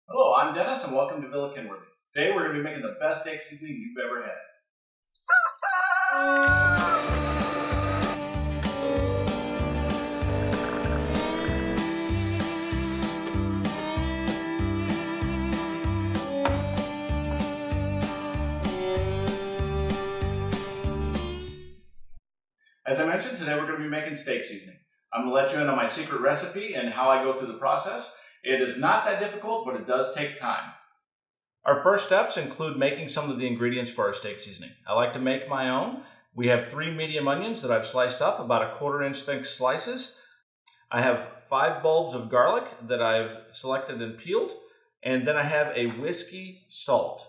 Hello, I'm Dennis and welcome to Villa Kenworthy. Today we're going to be making the best steak seasoning you've ever had. As I mentioned, today we're going to be making steak seasoning. I'm going to let you in on my secret recipe and how I go through the process. It is not that difficult, but it does take time. Our first steps include making some of the ingredients for our steak seasoning. I like to make my own. We have 3 medium onions that I've sliced up, about 1/4 inch thick slices. I have 5 bulbs of garlic that I've selected and peeled. And then I have a whiskey salt.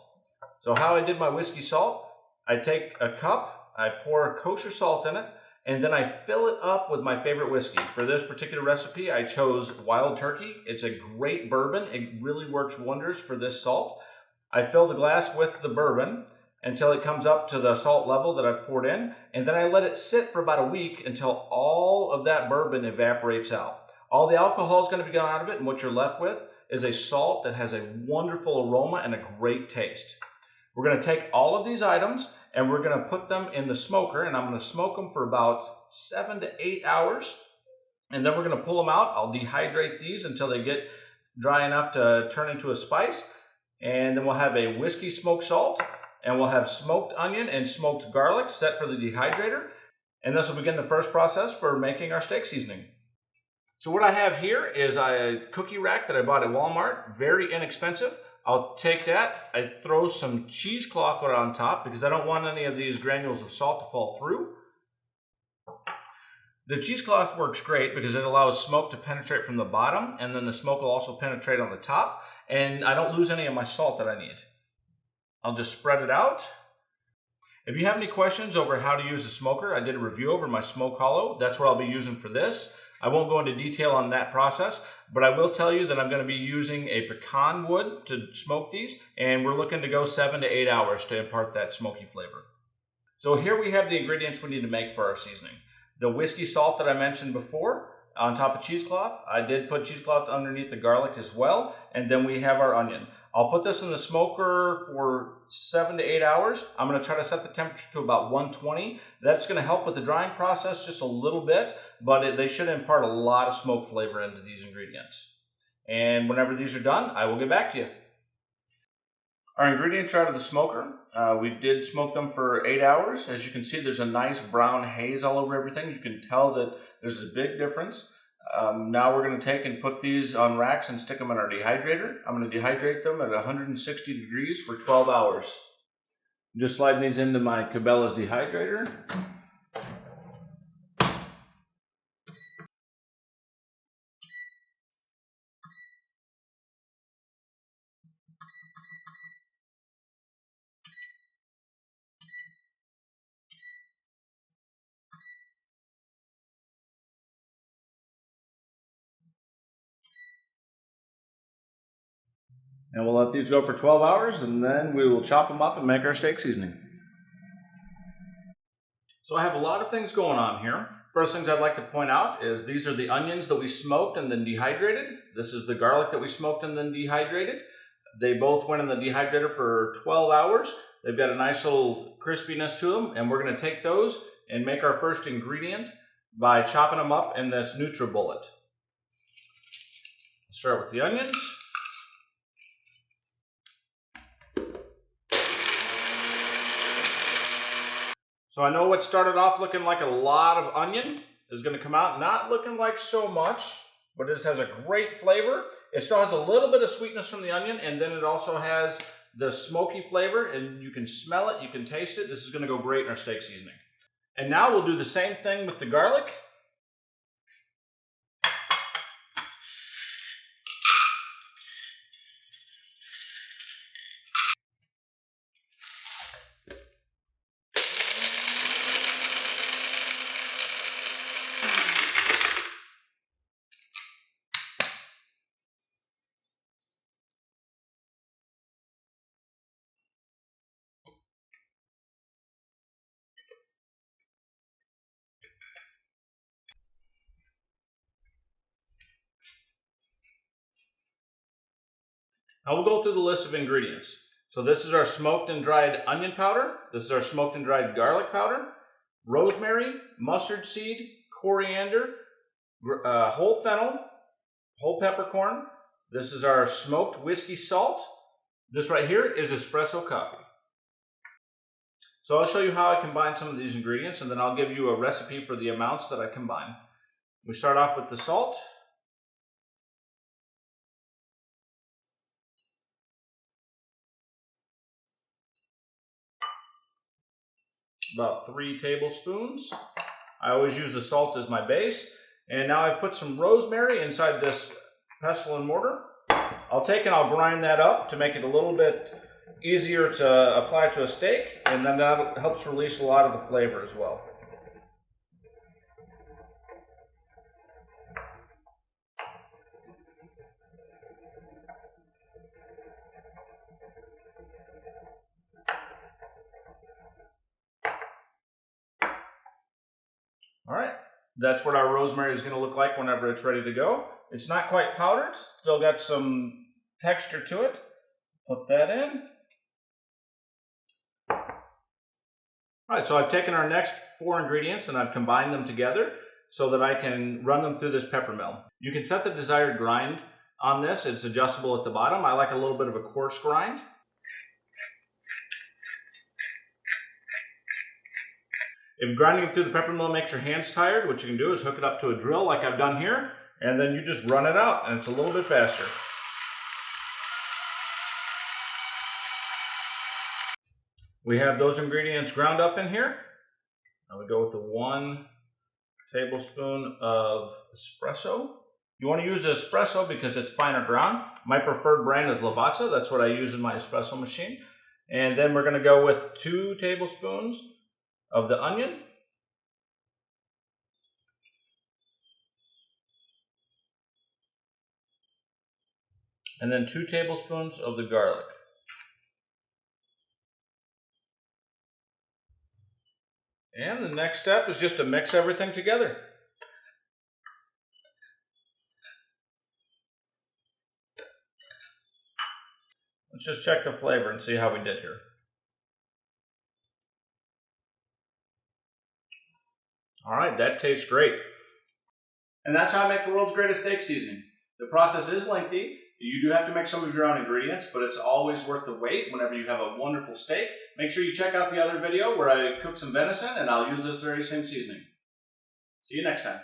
So how I did my whiskey salt, I take a cup, I pour kosher salt in it, and then I fill it up with my favorite whiskey. For this particular recipe, I chose Wild Turkey. It's a great bourbon. It really works wonders for this salt. I fill the glass with the bourbon until it comes up to the salt level that I've poured in, and then I let it sit for about a week until all of that bourbon evaporates out. All the alcohol is going to be gone out of it, and what you're left with is a salt that has a wonderful aroma and a great taste. We're going to take all of these items and we're going to put them in the smoker, and I'm going to smoke them for about 7 to 8 hours, and then we're going to pull them out. I'll dehydrate these until they get dry enough to turn into a spice, and then we'll have a whiskey smoked salt, and we'll have smoked onion and smoked garlic set for the dehydrator, and this will begin the first process for making our steak seasoning. So what I have here is a cookie rack that I bought at Walmart, very inexpensive. I'll take that, I throw some cheesecloth on top because I don't want any of these granules of salt to fall through. The cheesecloth works great because it allows smoke to penetrate from the bottom, and then the smoke will also penetrate on the top, and I don't lose any of my salt that I need. I'll just spread it out. If you have any questions over how to use the smoker, I did a review over my Smoke Hollow. That's what I'll be using for this. I won't go into detail on that process, but I will tell you that I'm going to be using a pecan wood to smoke these, and we're looking to go 7 to 8 hours to impart that smoky flavor. So here we have the ingredients we need to make for our seasoning. The whiskey salt that I mentioned before on top of cheesecloth. I did put cheesecloth underneath the garlic as well, and then we have our onion. I'll put this in the smoker for 7 to 8 hours. I'm going to try to set the temperature to about 120. That's going to help with the drying process just a little bit, but they should impart a lot of smoke flavor into these ingredients. And whenever these are done, I will get back to you. Our ingredients are out of the smoker. We did smoke them for 8 hours. As you can see, there's a nice brown haze all over everything. You can tell that there's a big difference. Now we're going to take and put these on racks and stick them in our dehydrator. I'm going to dehydrate them at 160 degrees for 12 hours. I'm just sliding these into my Cabela's dehydrator. And we'll let these go for 12 hours, and then we will chop them up and make our steak seasoning. So I have a lot of things going on here. First things I'd like to point out is these are the onions that we smoked and then dehydrated. This is the garlic that we smoked and then dehydrated. They both went in the dehydrator for 12 hours. They've got a nice little crispiness to them, and we're going to take those and make our first ingredient by chopping them up in this NutriBullet. Start with the onions. So I know what started off looking like a lot of onion is going to come out not looking like so much, but this has a great flavor. It still has a little bit of sweetness from the onion, and then it also has the smoky flavor, and you can smell it, you can taste it. This is going to go great in our steak seasoning. And now we'll do the same thing with the garlic. Now we'll go through the list of ingredients. So this is our smoked and dried onion powder. This is our smoked and dried garlic powder, rosemary, mustard seed, coriander, whole fennel, whole peppercorn. This is our smoked whiskey salt. This right here is espresso coffee. So I'll show you how I combine some of these ingredients, and then I'll give you a recipe for the amounts that I combine. We start off with the salt. About 3 tablespoons. I always use the salt as my base. And now I've put some rosemary inside this pestle and mortar. I'll take and I'll grind that up to make it a little bit easier to apply to a steak, and then that helps release a lot of the flavor as well. All right, that's what our rosemary is going to look like whenever it's ready to go. It's not quite powdered, still got some texture to it. Put that in. All right, so I've taken our next 4 ingredients and I've combined them together so that I can run them through this pepper mill. You can set the desired grind on this. It's adjustable at the bottom. I like a little bit of a coarse grind. If grinding through the pepper mill makes your hands tired, what you can do is hook it up to a drill like I've done here, and then you just run it out, and it's a little bit faster. We have those ingredients ground up in here. Now we go with the 1 tablespoon of espresso. You want to use espresso because it's finer ground. My preferred brand is Lavazza. That's what I use in my espresso machine. And then we're going to go with 2 tablespoons of the onion. And then 2 tablespoons of the garlic. And the next step is just to mix everything together. Let's just check the flavor and see how we did here. All right, that tastes great. And that's how I make the world's greatest steak seasoning. The process is lengthy. You do have to make some of your own ingredients, but it's always worth the wait whenever you have a wonderful steak. Make sure you check out the other video where I cook some venison, and I'll use this very same seasoning. See you next time.